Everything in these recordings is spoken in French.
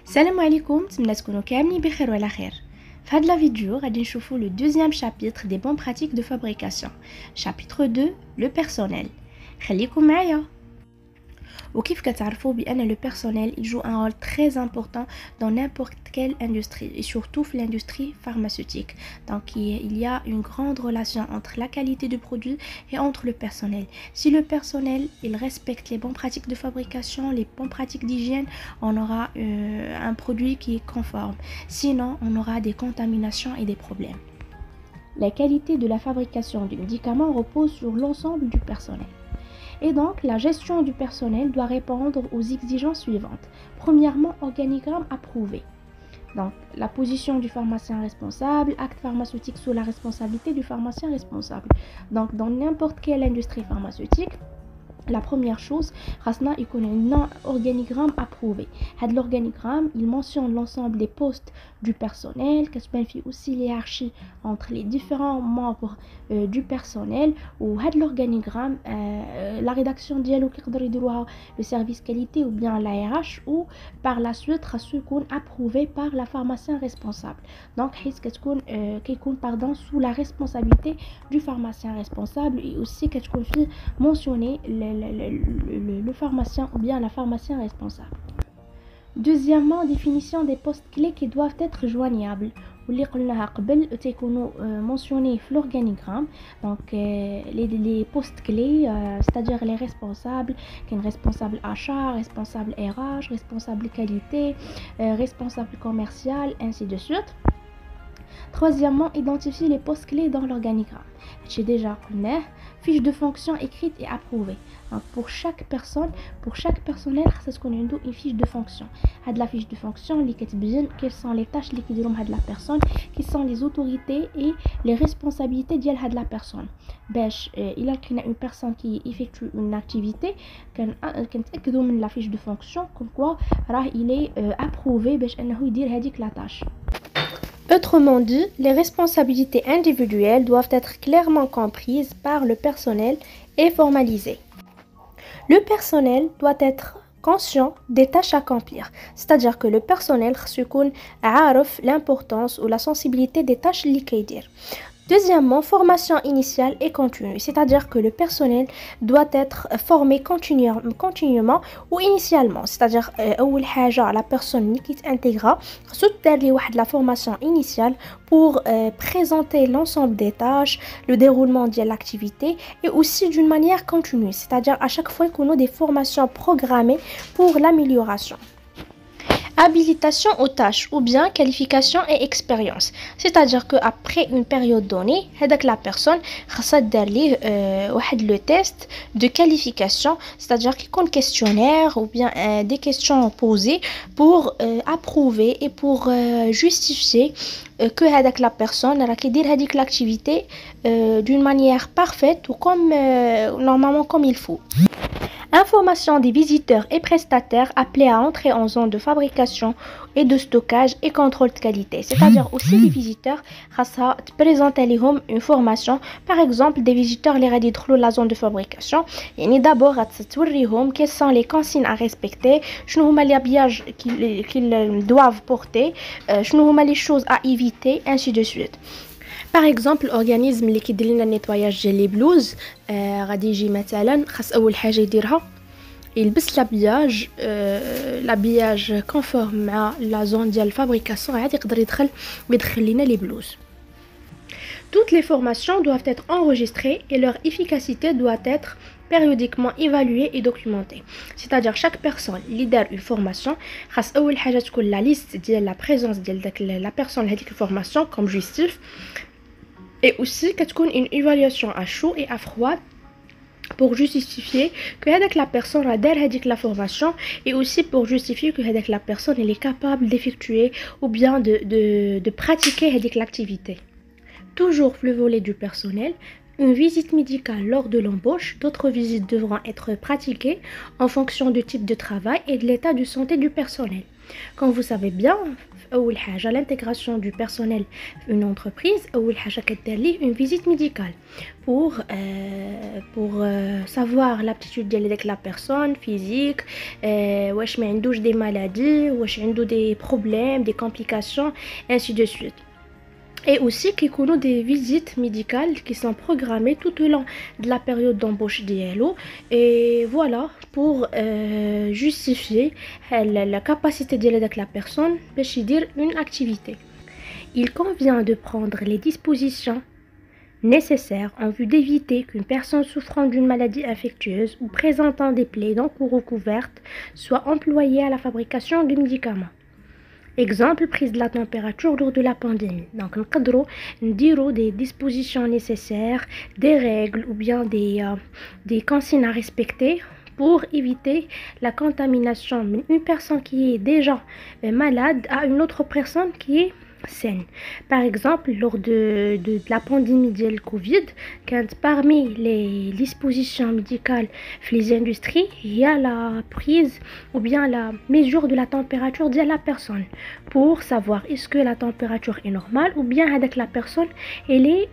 Salam alaikum, نتمنى تكونوا كاملين بخير وعلى خير. في هاد la vidéo غادي نشوفوا le deuxième chapitre des bonnes pratiques de fabrication. Chapitre 2, le personnel. خليكم معايا. وكيف كتعرفوا بأن le personnel il joue un rôle très important dans n'importe quelle industrie et surtout l'industrie pharmaceutique. Donc il y a une grande relation entre la qualité du produit et entre le personnel. Si le personnel il respecte les bonnes pratiques de fabrication, les bonnes pratiques d'hygiène, on aura un produit qui est conforme. Sinon, on aura des contaminations et des problèmes. La qualité de la fabrication du médicament repose sur l'ensemble du personnel. Et donc, la gestion du personnel doit répondre aux exigences suivantes. Premièrement, organigramme approuvé. Donc, la position du pharmacien responsable, acte pharmaceutique sous la responsabilité du pharmacien responsable. Donc, dans n'importe quelle industrie pharmaceutique, la première chose, Rasna il connaît un organigramme approuvé. L'organigramme, il mentionne l'ensemble des postes du personnel, qu'est-ce qu'on fait aussi l'hiérarchie entre les différents membres du personnel. Ou l'organigramme, la rédaction dialogue le service qualité ou bien la RH ou par la suite qu'on approuvé par la pharmacien responsable. Donc, pardon, sous la responsabilité du pharmacien responsable et aussi qu'est-ce qu'on fait mentionner le pharmacien ou bien la pharmacien responsable. Deuxièmement, définition des postes clés qui doivent être joignables. واللي قلناها قبل تيكونوا mentionnés في l'organigramme. Donc les postes clés, c'est-à-dire les responsables, كاين responsable achat, responsable RH, responsable qualité, responsable commercial, ainsi de suite. Troisièmement, identifier les postes clés dans l'organigramme. J'ai déjà connu fiche de fonction écrite et approuvée. Donc, pour chaque personne, pour chaque personnel, c'est qu'on a une fiche de fonction. La fiche de fonction, quelles sont les tâches qui diront de la personne, qui sont les autorités et les responsabilités de la personne. Il y a une personne qui effectue une activité, qu'on la fiche de fonction, comme quoi il est approuvé pour la tâche. Autrement dit, les responsabilités individuelles doivent être clairement comprises par le personnel et formalisées. Le personnel doit être conscient des tâches à accomplir, c'est-à-dire que le personnel a l'importance ou la sensibilité des tâches liquides. Deuxièmement, formation initiale et continue, c'est-à-dire que le personnel doit être formé continuellement ou initialement, c'est-à-dire la personne qui intégrera la formation initiale pour présenter l'ensemble des tâches, le déroulement de l'activité et aussi d'une manière continue, c'est-à-dire à chaque fois qu'on a des formations programmées pour l'amélioration. Habilitation aux tâches ou bien qualification et expérience, c'est-à-dire qu'après une période donnée, la personne va le test de qualification, c'est-à-dire qu'il y a un questionnaire ou bien des questions posées pour approuver et pour justifier que la personne a fait l'activité d'une manière parfaite ou comme normalement comme il faut. Information des visiteurs et prestataires appelés à entrer en zone de fabrication et de stockage et contrôle de qualité. C'est-à-dire aussi les visiteurs présenter une formation. Par exemple, des visiteurs les dans la zone de fabrication. Et d'abord, quelles sont les consignes à respecter, les habillages qu'ils doivent porter, les choses à éviter, ainsi de suite. Par exemple, l'organisme qui fait le nettoyage des blouses, غادي يجي مثلا خاص اول حاجه يديرها يلبس l'habillage conforme مع la zone ديال الفابريكاسيون عاد يقدر يدخل لنا les blouses. Toutes les formations doivent être enregistrées et leur efficacité doit être périodiquement évaluée et documentée. C'est-à-dire chaque personne qui دار une formation خاص اول حاجه تكون la liste ديال la présence ديال la personne هذيك الفورماسيون comme justif. Et aussi une évaluation à chaud et à froid pour justifier que la personne a fait la formation et aussi pour justifier que la personne elle est capable d'effectuer ou bien de pratiquer l'activité. Toujours le volet du personnel, une visite médicale lors de l'embauche. D'autres visites devront être pratiquées en fonction du type de travail et de l'état de santé du personnel. Comme vous savez bien, l'intégration du personnel dans une entreprise, une visite médicale pour savoir l'aptitude de la personne physique, واش ما عندوش des maladies, واش عنده des problèmes, des complications, ainsi de suite. Et aussi qu'il y a des visites médicales qui sont programmées tout au long de la période d'embauche d'ILO. Et voilà, pour justifier la capacité de la personne de dire une activité. Il convient de prendre les dispositions nécessaires en vue d'éviter qu'une personne souffrant d'une maladie infectieuse ou présentant des plaies dents ou recouvertes soit employée à la fabrication de médicaments. Exemple, prise de la température lors de la pandémie. Donc, nous dirons des dispositions nécessaires, des règles ou bien des consignes à respecter pour éviter la contamination d'une personne qui est déjà malade à une autre personne qui est saine. Par exemple, lors de la pandémie de la Covid, quand parmi les dispositions médicales les industries, il y a la prise ou bien la mesure de la température de la personne pour savoir est-ce que la température est normale ou bien avec la personne elle est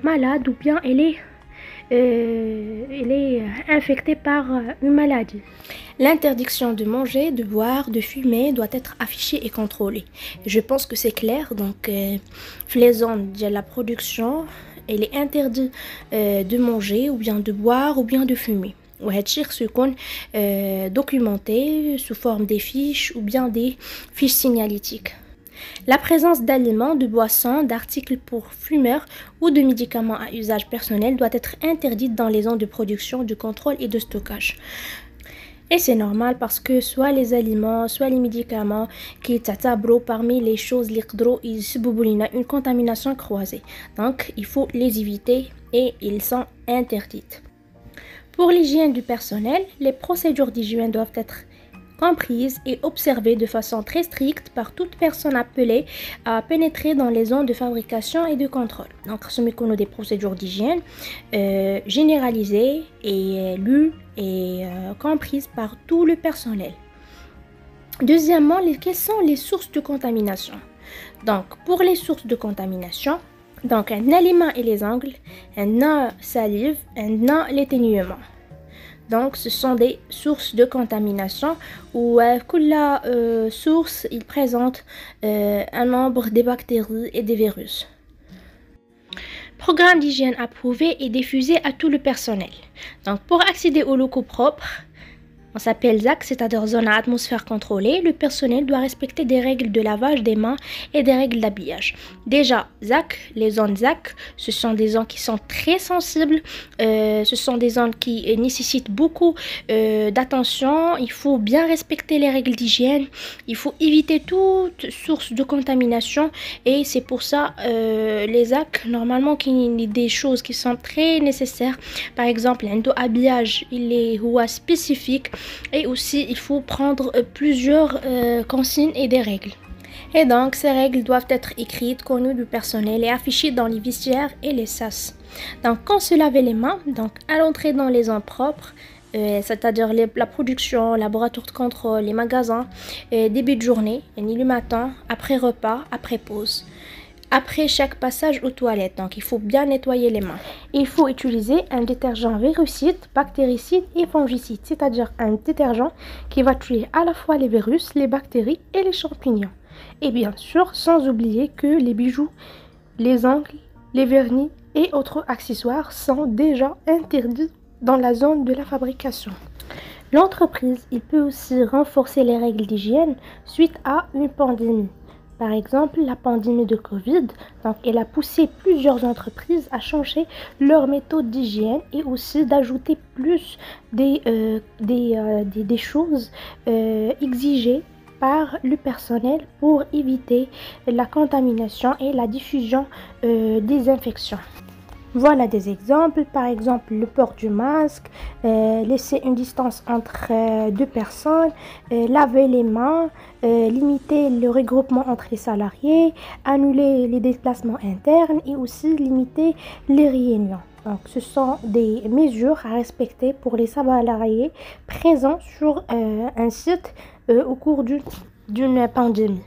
malade ou bien elle est infectée par une maladie. L'interdiction de manger, de boire, de fumer doit être affichée et contrôlée. Je pense que c'est clair. Donc, les zones de la production, il est interdit de manger ou bien de boire ou bien de fumer. Ce qu'on documenté sous forme des fiches ou bien des fiches signalétiques. La présence d'aliments, de boissons, d'articles pour fumeurs ou de médicaments à usage personnel doit être interdite dans les zones de production, de contrôle et de stockage. Et c'est normal parce que soit les aliments, soit les médicaments qui sont parmi les choses qui peuvent une contamination croisée. Donc, il faut les éviter et ils sont interdites. Pour l'hygiène du personnel, les procédures d'hygiène doivent être comprises et observées de façon très stricte par toute personne appelée à pénétrer dans les zones de fabrication et de contrôle. Donc, ce sont des procédures d'hygiène généralisées et lues et comprises par tout le personnel. Deuxièmement, quelles sont les sources de contamination? Donc, pour les sources de contamination, donc un aliment et les ongles, un salive, un l'éternuement. Donc, ce sont des sources de contamination où la source il présente un nombre de bactéries et des virus. Programme d'hygiène approuvé et diffusé à tout le personnel. Donc, pour accéder aux locaux propres, on s'appelle ZAC, c'est-à-dire zone à atmosphère contrôlée. Le personnel doit respecter des règles de lavage des mains et des règles d'habillage. Déjà, ZAC, les zones ZAC, ce sont des zones qui sont très sensibles. Ce sont des zones qui nécessitent beaucoup d'attention. Il faut bien respecter les règles d'hygiène. Il faut éviter toute source de contamination. Et c'est pour ça, les ZAC, normalement, qu'il y a des choses qui sont très nécessaires. Par exemple, un habillage, il est spécifique. Et aussi, il faut prendre plusieurs consignes et des règles. Et donc, ces règles doivent être écrites, connues du personnel et affichées dans les vestiaires et les sas. Donc, quand se laver les mains, donc à l'entrée dans les zones propres, c'est-à-dire la production, laboratoire de contrôle, les magasins, début de journée, le matin, après repas, après pause. Après chaque passage aux toilettes, donc il faut bien nettoyer les mains. Il faut utiliser un détergent virucide, bactéricide et fongicide, c'est-à-dire un détergent qui va tuer à la fois les virus, les bactéries et les champignons. Et bien sûr, sans oublier que les bijoux, les ongles, les vernis et autres accessoires sont déjà interdits dans la zone de la fabrication. L'entreprise, il peut aussi renforcer les règles d'hygiène suite à une pandémie. Par exemple, la pandémie de Covid, donc elle a poussé plusieurs entreprises à changer leur méthode d'hygiène et aussi d'ajouter plus des choses exigées par le personnel pour éviter la contamination et la diffusion des infections. Voilà des exemples, par exemple le port du masque, laisser une distance entre deux personnes, laver les mains, limiter le regroupement entre les salariés, annuler les déplacements internes et aussi limiter les réunions. Donc, ce sont des mesures à respecter pour les salariés présents sur un site au cours d'une pandémie.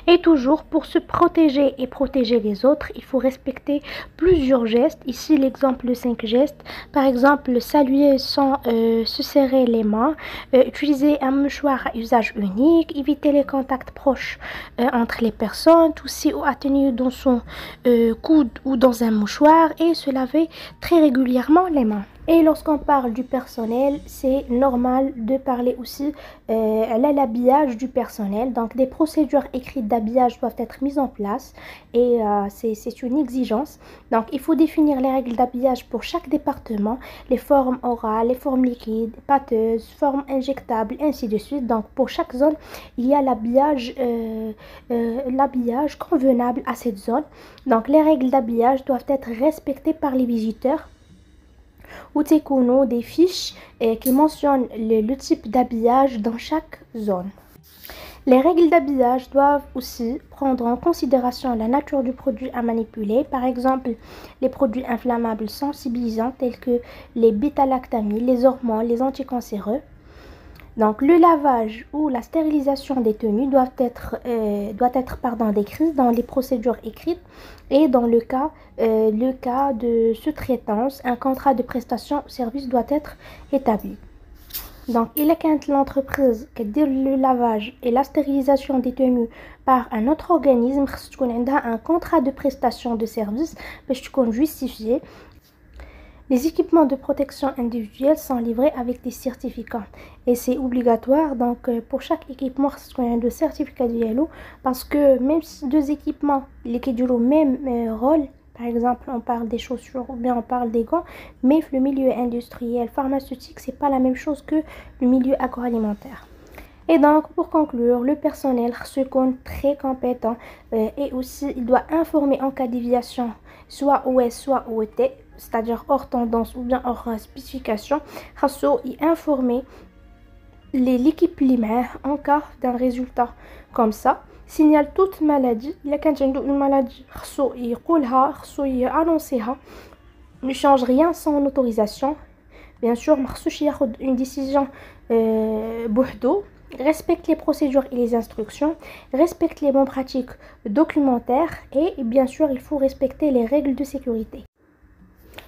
Et toujours, pour se protéger et protéger les autres, il faut respecter plusieurs gestes. Ici, l'exemple de 5 gestes. Par exemple, saluer sans se serrer les mains, utiliser un mouchoir à usage unique, éviter les contacts proches entre les personnes, tousser ou atténuer dans son coude ou dans un mouchoir et se laver très régulièrement les mains. Et lorsqu'on parle du personnel, c'est normal de parler aussi à l'habillage du personnel. Donc, des procédures écrites d'habillage doivent être mises en place et c'est une exigence. Donc, il faut définir les règles d'habillage pour chaque département, les formes orales, les formes liquides, pâteuses, formes injectables, ainsi de suite. Donc, pour chaque zone, il y a l'habillage convenable à cette zone. Donc, les règles d'habillage doivent être respectées par les visiteurs. Ou des fiches qui mentionnent le type d'habillage dans chaque zone. Les règles d'habillage doivent aussi prendre en considération la nature du produit à manipuler, par exemple les produits inflammables sensibilisants tels que les bêta-lactamines, les hormones, les anticancéreux. Donc, le lavage ou la stérilisation des tenues doit être décrite dans les procédures écrites et dans le cas de sous-traitance, un contrat de prestation ou service doit être établi. Donc, il est quand l'entreprise qui dit le lavage et la stérilisation des tenues par un autre organisme, un contrat de prestation de service, pour justifié. Les équipements de protection individuelle sont livrés avec des certificats et c'est obligatoire. Donc, pour chaque équipement, il y a un certificat dialogue parce que même si deux équipements qui ont le même rôle, par exemple, on parle des chaussures ou bien on parle des gants, mais le milieu industriel, pharmaceutique, c'est pas la même chose que le milieu agroalimentaire. Et donc, pour conclure, le personnel se compte très compétent et aussi il doit informer en cas de déviation, soit OS, soit OET, c'est-à-dire hors tendance ou bien hors spécification, et informer l'équipe primaire en cas d'un résultat comme ça. Signale toute maladie. Il y a quand une maladie, il annoncer, ne change rien sans autorisation. Bien sûr, il y a une décision bouhdo. Respecte les procédures et les instructions, respecte les bonnes pratiques documentaires et bien sûr, il faut respecter les règles de sécurité.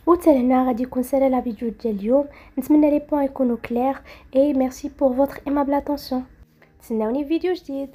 وتلهنا غادي يكون سالا لا فيديو ديال اليوم. نتمنى لي بوين يكونوا كلير اي ميرسي بور فوتر ايمابل اتونسيون. تسناوني في فيديو جديد.